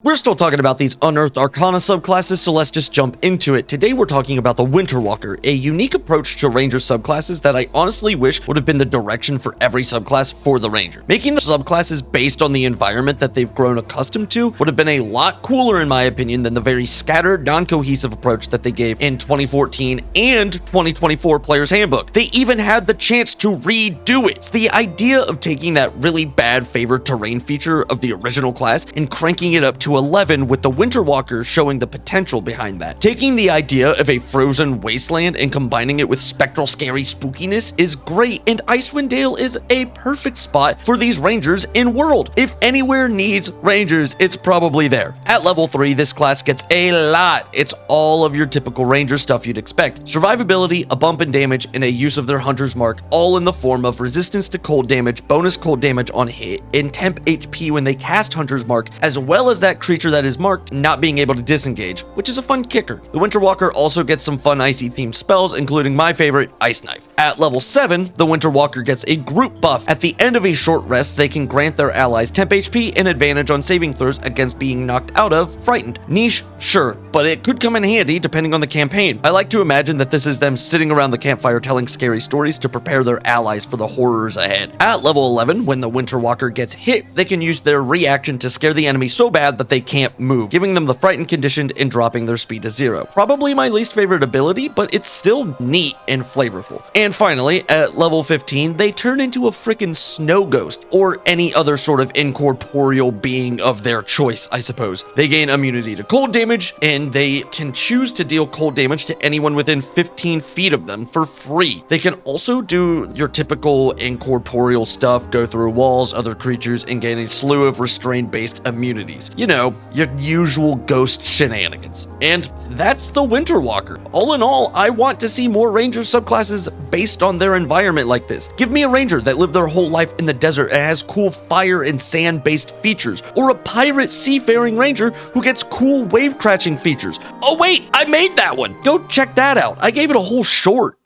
We're still talking about these Unearthed Arcana subclasses, so let's just jump into it. Today we're talking about the Winter Walker, a unique approach to Ranger subclasses that I honestly wish would have been the direction for every subclass for the Ranger. Making the subclasses based on the environment that they've grown accustomed to would have been a lot cooler in my opinion than the very scattered, non-cohesive approach that they gave in 2014 and 2024 Player's Handbook. They even had the chance to redo it. The idea of taking that really bad favored terrain feature of the original class and cranking it up to 11 with the Winter Walker showing the potential behind that. Taking the idea of a frozen wasteland and combining it with spectral scary spookiness is great, and Icewind Dale is a perfect spot for these Rangers in World. If anywhere needs Rangers, it's probably there. At level 3, this class gets a lot. It's all of your typical Ranger stuff you'd expect. Survivability, a bump in damage, and a use of their Hunter's Mark, all in the form of resistance to cold damage, bonus cold damage on hit, and temp HP when they cast Hunter's Mark, as well as that creature that is marked not being able to disengage, which is a fun kicker. The Winter Walker also gets some fun icy themed spells, including my favorite, Ice Knife. At level 7, the Winter Walker gets a group buff. At the end of a short rest, they can grant their allies temp HP and advantage on saving throws against being knocked out of frightened. Niche, sure, but it could come in handy depending on the campaign. I like to imagine that this is them sitting around the campfire telling scary stories to prepare their allies for the horrors ahead. At level 11, when the Winter Walker gets hit, they can use their reaction to scare the enemy so bad that they can't move, giving them the frightened condition and dropping their speed to 0. Probably my least favorite ability, but it's still neat and flavorful. And finally, at level 15, they turn into a freaking snow ghost, or any other sort of incorporeal being of their choice, I suppose. They gain immunity to cold damage, and they can choose to deal cold damage to anyone within 15 feet of them for free. They can also do your typical incorporeal stuff, go through walls, other creatures, and gain a slew of restraint-based immunities. You know, your usual ghost shenanigans. And that's the Winter Walker. All in all, I want to see more Ranger subclasses based on their environment like this. Give me a Ranger that lived their whole life in the desert and has cool fire and sand-based features, or a pirate seafaring Ranger who gets cool wave crashing features. Oh wait, I made that one! Go check that out. I gave it a whole short.